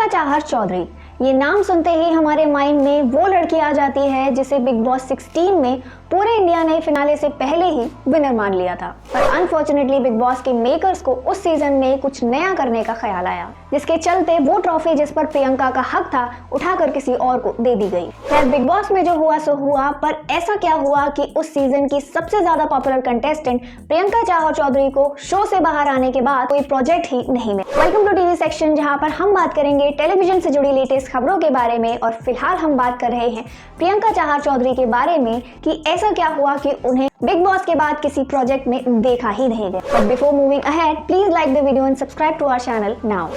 प्रियंका चाहर चौधरी, ये नाम सुनते ही हमारे माइंड में वो लड़की आ जाती है जिसे बिग बॉस 16 में पूरे इंडिया ने फिनाले से पहले ही विनर मान लिया था। पर अनफॉर्चुनेटली बिग बॉस के मेकर्स को उस सीजन में कुछ नया करने का ख्याल आया, जिसके चलते वो ट्रॉफी जिस पर प्रियंका का हक था उठाकर किसी और को दे दी गई। खैर, बिग बॉस में जो हुआ सो हुआ, पर ऐसा क्या हुआ कि उस सीजन की सबसे ज्यादा पॉपुलर कंटेस्टेंट प्रियंका चाहर चौधरी को शो से बाहर आने के बाद कोई प्रोजेक्ट ही नहीं मिला। वेलकम टू टीवी सेक्शन, जहाँ पर हम बात करेंगे टेलीविजन से जुड़ी लेटेस्ट खबरों के बारे में। और फिलहाल हम बात कर रहे हैं प्रियंका चाहर चौधरी के बारे में कि ऐसा क्या हुआ कि उन्हें बिग बॉस के बाद किसी प्रोजेक्ट में देखा ही नहीं गया। But before moving ahead, please like the video and subscribe to our channel now.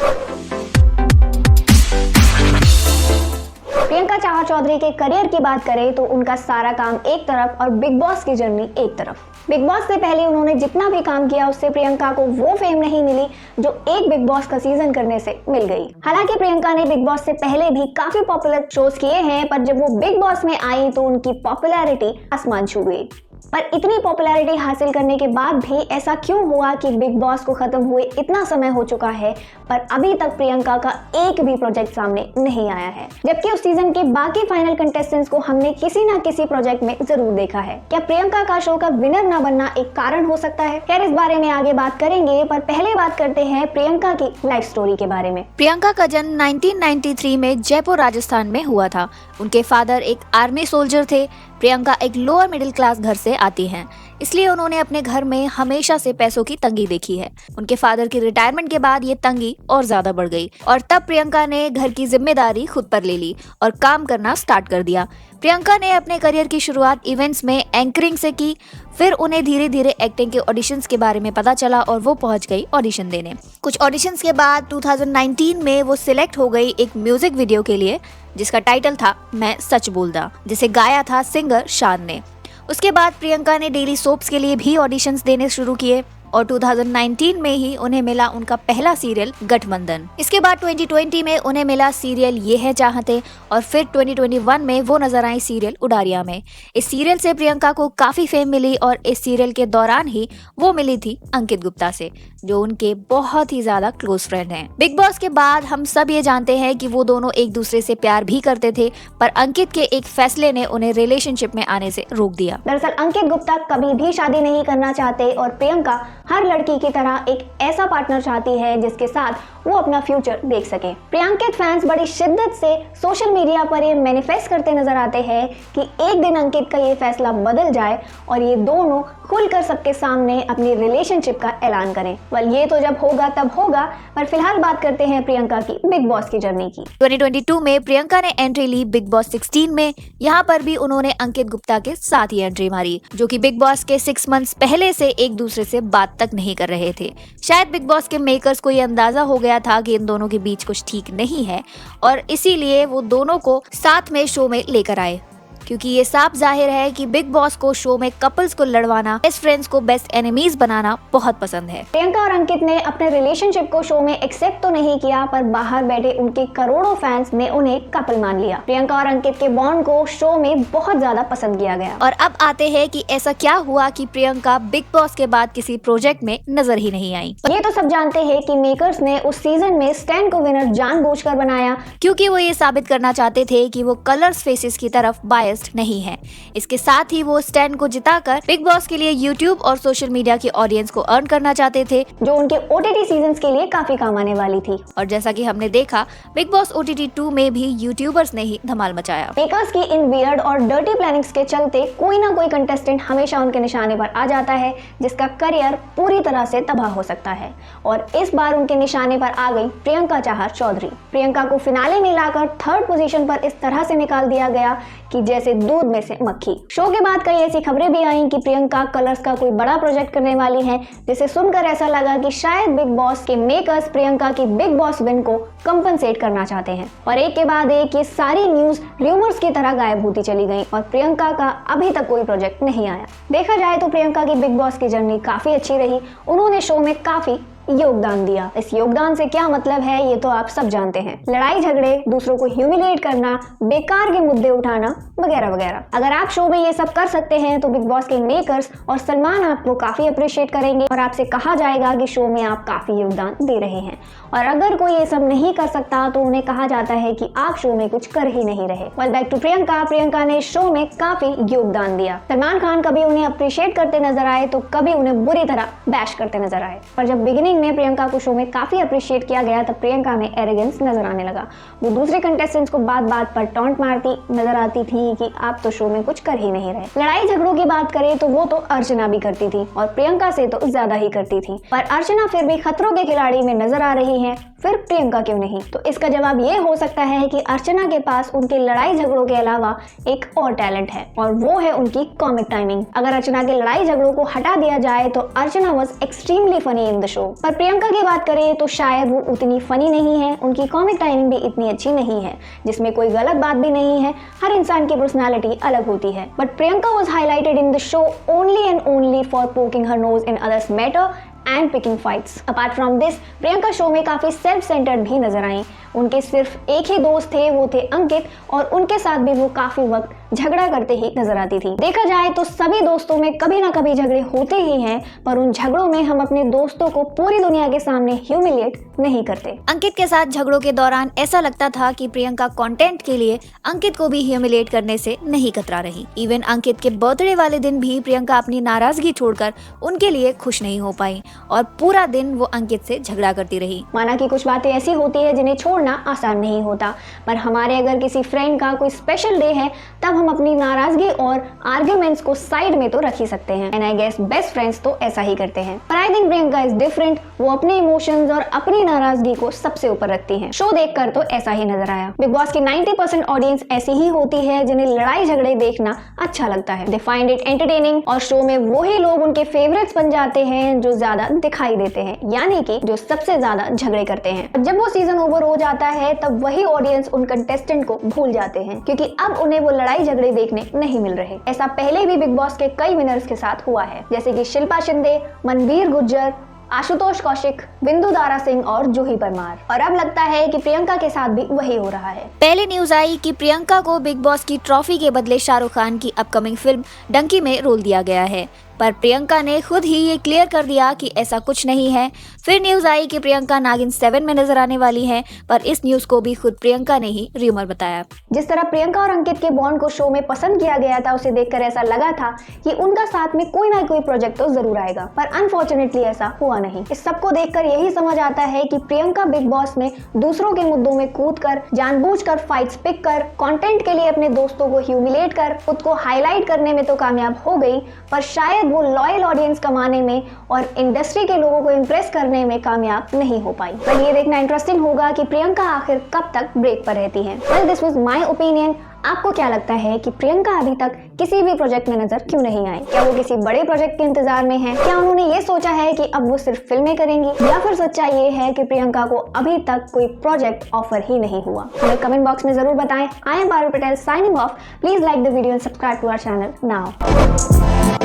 Priyanka Chahar Choudhary के करियर की बात करें तो उनका सारा काम एक तरफ और बिग बॉस की जर्नी एक तरफ। बिग बॉस से पहले उन्होंने जितना भी काम किया उससे प्रियंका को वो फेम नहीं मिली जो एक बिग बॉस का सीजन करने से मिल गई। हालांकि प्रियंका ने बिग बॉस से पहले भी काफी पॉपुलर शोज किए हैं, पर जब वो बिग बॉस में आई तो उनकी पॉपुलैरिटी आसमान छू गई। पर इतनी पॉपुलैरिटी हासिल करने के बाद भी ऐसा क्यों हुआ कि बिग बॉस को खत्म हुए इतना समय हो चुका है पर अभी तक प्रियंका का एक भी प्रोजेक्ट सामने नहीं आया है, जबकि उस सीजन के बाकी फाइनल कंटेस्टेंट्स को हमने किसी ना किसी प्रोजेक्ट में जरूर देखा है। क्या प्रियंका का शो का विनर ना बनना एक कारण हो सकता है? खैर, इस बारे में आगे बात करेंगे, पर पहले बात करते हैं प्रियंका की लाइफ स्टोरी के बारे में। प्रियंका का जन्म 1993 में जयपुर राजस्थान में हुआ था। उनके फादर एक आर्मी सोल्जर थे। प्रियंका एक लोअर मिडिल क्लास घर से आती हैं, इसलिए उन्होंने अपने घर में हमेशा से पैसों की तंगी देखी है। उनके फादर की रिटायरमेंट के बाद ये तंगी और ज्यादा बढ़ गई और तब प्रियंका ने घर की जिम्मेदारी खुद पर ले ली और काम करना स्टार्ट कर दिया। प्रियंका ने अपने करियर की शुरुआत इवेंट्स में एंकरिंग से की, फिर उन्हें धीरे धीरे एक्टिंग के ऑडिशंस के बारे में पता चला और वो पहुंच गई ऑडिशन देने। कुछ ऑडिशंस के बाद 2019 में वो सिलेक्ट हो गई एक म्यूजिक वीडियो के लिए, जिसका टाइटल था मैं सच बोलदा, जिसे गाया था सिंगर शान ने। उसके बाद प्रियंका ने डेली सोप्स के लिए भी ऑडिशंस देने शुरू किए और 2019 में ही उन्हें मिला उनका पहला सीरियल गठबंधन। इसके बाद 2020 में उन्हें मिला सीरियल ये है चाहते और फिर 2021 में वो नजर आई सीरियल उडारिया में। इस सीरियल से प्रियंका को काफी फेम मिली और इस सीरियल के दौरान ही वो मिली थी अंकित गुप्ता से, जो उनके बहुत ही ज्यादा क्लोज फ्रेंड हैं। बिग बॉस के बाद हम सब ये जानते हैं कि वो दोनों एक दूसरे से प्यार भी करते थे, पर अंकित के एक फैसले ने उन्हें रिलेशनशिप में आने से रोक दिया। दरअसल अंकित गुप्ता कभी भी शादी नहीं करना चाहते और प्रियंका हर लड़की की तरह एक ऐसा पार्टनर चाहती है जिसके साथ वो अपना फ्यूचर देख सके। प्रियंकित फैंस बड़ी शिद्दत से सोशल मीडिया पर ये मैनिफेस्ट करते नजर आते हैं कि एक दिन अंकित का ये फैसला बदल जाए और ये दोनों खुलकर सबके सामने अपनी रिलेशनशिप का ऐलान करें। वेल, ये तो जब होगा तब होगा, पर फिलहाल बात करते हैं प्रियंका की बिग बॉस की जर्नी की। 2022 में प्रियंका ने एंट्री ली बिग बॉस 16 में। यहाँ पर भी उन्होंने अंकित गुप्ता के साथ ही एंट्री मारी, जो कि बिग बॉस के 6 मंथ्स पहले से एक दूसरे से बात तक नहीं कर रहे थे। शायद बिग बॉस के मेकर्स को ये अंदाजा हो गया था कि इन दोनों के बीच कुछ ठीक नहीं है और इसीलिए वो दोनों को साथ में शो में लेकर आए, क्योंकि ये साफ जाहिर है कि बिग बॉस को शो में कपल्स को लड़वाना, बेस्ट फ्रेंड्स को बेस्ट एनिमीज बनाना बहुत पसंद है। प्रियंका और अंकित ने अपने रिलेशनशिप को शो में एक्सेप्ट तो नहीं किया, पर बाहर बैठे उनके करोड़ों फैंस ने उन्हें कपल मान लिया। प्रियंका और अंकित के बॉन्ड को शो में बहुत ज्यादा पसंद किया गया। और अब आते हैं कि ऐसा क्या हुआ कि प्रियंका बिग बॉस के बाद किसी प्रोजेक्ट में नजर ही नहीं आई। ये तो सब जानते हैं कि मेकर्स ने उस सीजन में स्टैन को विनर जानबूझकर बनाया, क्योंकि वो ये साबित करना चाहते थे कि वो कलर्स फेसेस की तरफ बायस्ड नहीं है। इसके साथ ही वो स्टैन को जिताकर बिग बॉस के लिए यूट्यूब और सोशल मीडिया की ऑडियंस को अर्न करना चाहते थे, जो उनके OTT सीजन्स के लिए काफी काम आने वाली थी। और जैसा कि हमने देखा, बिग बॉस OTT 2 में भी यूट्यूबर्स ने ही धमाल मचाया। मेकर्स की इन वियर्ड और डर्टी प्लानिंग्स के चलते कोई ना कोई कंटेस्टेंट हमेशा उनके निशाने पर आ जाता है, जिसका करियर पूरी तरह से तबाह हो सकता है। और इस बार उनके निशाने पर आ गई प्रियंका चाहर चौधरी। प्रियंका को फिनाले में लाकर 3rd पोजीशन पर इस तरह से निकाल दिया गया कि जैसे दूध में से मक्खी। शो के बाद कई ऐसी खबरें भी आई कि प्रियंका कलर्स का कोई बड़ा प्रोजेक्ट करने वाली हैं, जिसे सुनकर ऐसा लगा कि शायद बिग बॉस के मेकर्स प्रियंका की बिग बॉस विन को कंपनसेट करना चाहते हैं। और एक के बाद एक ये सारी न्यूज र्यूमर्स की तरह गायब होती चली गई और प्रियंका का अभी तक कोई प्रोजेक्ट नहीं आया। देखा जाए तो प्रियंका की बिग बॉस की जर्नी काफी अच्छी रही। उन्होंने शो में काफी योगदान दिया। इस योगदान से क्या मतलब है ये तो आप सब जानते हैं, लड़ाई झगड़े, दूसरों को ह्यूमिलेट करना, बेकार के मुद्दे उठाना वगैरह वगैरह। अगर आप शो में ये सब कर सकते हैं तो बिग बॉस के मेकर्स और सलमान आपको काफी अप्रिशिएट करेंगे और आपसे कहा जाएगा कि शो में आप काफी योगदान दे रहे हैं। और अगर कोई ये सब नहीं कर सकता तो उन्हें कहा जाता है कि आप शो में कुछ कर ही नहीं रहे। वेल बैक टू प्रियंका ने शो में काफी योगदान दिया। सलमान खान कभी उन्हें अप्रिशिएट करते नजर आए तो कभी उन्हें बुरी तरह बैश करते नजर आए। पर जब बिगिनिंग में प्रियंका को शो में काफी अप्रिशिएट किया गया तब प्रियंका में एरोगेंस नजर आने लगा। वो दूसरे कंटेस्टेंट्स को बात बात पर टॉन्ट मारती नजर आती थी कि आप तो शो में कुछ कर ही नहीं रहे। लड़ाई झगड़ों की बात करें तो वो तो अर्चना भी करती थी और प्रियंका से तो ज्यादा ही करती थी, पर अर्चना फिर भी खतरों के खिलाड़ी में नजर आ रही है, फिर प्रियंका क्यों नहीं? तो इसका जवाब ये हो सकता है कि अर्चना के पास उनके लड़ाई झगड़ों के अलावा एक और टैलेंट है और वो है उनकी कॉमिक टाइमिंग। अगर अर्चना के लड़ाई झगड़ों को हटा दिया जाए तो Archana was extremely funny in the show. पर प्रियंका की बात करें तो शायद वो उतनी फनी नहीं है, उनकी कॉमिक टाइमिंग भी इतनी अच्छी नहीं है, जिसमें कोई गलत बात भी नहीं है। हर इंसान की पर्सनालिटी अलग होती है, but Priyanka was highlighted in the show only and only for poking her nose in others matter and picking fights. Apart from this Priyanka show में काफी सेल्फ सेंटर्ड भी नजर आई। उनके सिर्फ एक ही दोस्त थे, वो थे अंकित, और उनके साथ भी वो काफी वक्त झगड़ा करते ही नजर आती थी। देखा जाए तो सभी दोस्तों में कभी ना कभी झगड़े होते ही हैं, पर उन झगड़ों में हम अपने दोस्तों को पूरी दुनिया के सामने ह्यूमिलिएट नहीं करते। अंकित के साथ झगड़ों के दौरान ऐसा लगता था कि प्रियंका कंटेंट के लिए अंकित को भी ह्यूमिलिएट करने से नहीं कतरा रही। इवन अंकित के बर्थडे वाले दिन भी प्रियंका अपनी नाराजगी छोड़कर उनके लिए खुश नहीं हो पाई और पूरा दिन वो अंकित से झगड़ा करती रही। माना कि कुछ बातें ऐसी होती है जिन्हें छोड़ना आसान नहीं होता, पर हमारे अगर किसी फ्रेंड का कोई स्पेशल डे है तब हम अपनी नाराजगी और आर्ग्यूमेंट्स को साइड में तो रख ही सकते हैं। And I guess best friends तो ऐसा ही करते हैं। पर I think Priyanka is different. वो अपने इमोशंस और अपनी नाराजगी को सबसे ऊपर रखती हैं। शो देखकर तो ऐसा ही नजर आया। बिग बॉस की 90% ऑडियंस ऐसी ही होती है जिन्हें लड़ाई झगड़े देखना अच्छा लगता है। दे फाइंड इट एंटरटेनिंग और शो में वही लोग उनके फेवरेट्स बन जाते हैं जो ज्यादा दिखाई देते हैं, यानी कि जो सबसे ज्यादा झगड़े करते हैं। जब वो सीजन ओवर हो जाता है तब वही ऑडियंस उन कंटेस्टेंट को भूल जाते हैं, क्योंकि अब उन्हें वो लड़ाई झगड़े देखने नहीं मिल रहे। ऐसा पहले भी बिग बॉस के कई विनर्स के साथ हुआ है, जैसे कि शिल्पा शिंदे, मनवीर गुर्जर, आशुतोष कौशिक, बिंदु दारा सिंह और जूही परमार। और अब लगता है कि प्रियंका के साथ भी वही हो रहा है। पहले न्यूज आई कि प्रियंका को बिग बॉस की ट्रॉफी के बदले शाहरुख खान की अपकमिंग फिल्म डंकी में रोल दिया गया है, पर प्रियंका ने खुद ही ये क्लियर कर दिया कि ऐसा कुछ नहीं है। फिर न्यूज आई कि प्रियंका नागिन 7 में नजर आने वाली है, पर इस न्यूज को भी खुद प्रियंका ने ही र्यूमर बताया। जिस तरह प्रियंका और अंकित के बॉन्ड को शो में पसंद किया गया था, उसे देखकर ऐसा लगा था कि उनका साथ में कोई ना कोई प्रोजेक्ट तो जरूर आएगा, पर अनफॉर्चुनेटली ऐसा हुआ नहीं। इस सबको देखकर यही समझ आता है कि प्रियंका बिग बॉस में दूसरों के मुद्दों में कूदकर, जानबूझकर फाइट्स पिक कर, कंटेंट के लिए अपने दोस्तों को ह्यूमिलेट कर, खुद को हाईलाइट करने में तो कामयाब हो गई, पर शायद वो लॉयल ऑडियंस कमाने में और इंडस्ट्री के लोगों को इम्प्रेस करने में कामयाब नहीं हो पाई। पर ये देखना इंटरेस्टिंग होगा कि प्रियंका आखिर कब तक ब्रेक पर रहती है। Well, this was my opinion. आपको क्या लगता है कि प्रियंका अभी तक किसी भी प्रोजेक्ट में नजर क्यों नहीं आई? क्या वो किसी बड़े प्रोजेक्ट के इंतजार में है? क्या उन्होंने ये सोचा है कि अब वो सिर्फ फिल्में करेंगी, या फिर सच्चाई ये है कि प्रियंका को अभी तक कोई प्रोजेक्ट ऑफर ही नहीं हुआ? हमें कमेंट बॉक्स में जरूर बताएं। I am Parul Patel signing off. Please like the video and subscribe to our channel now.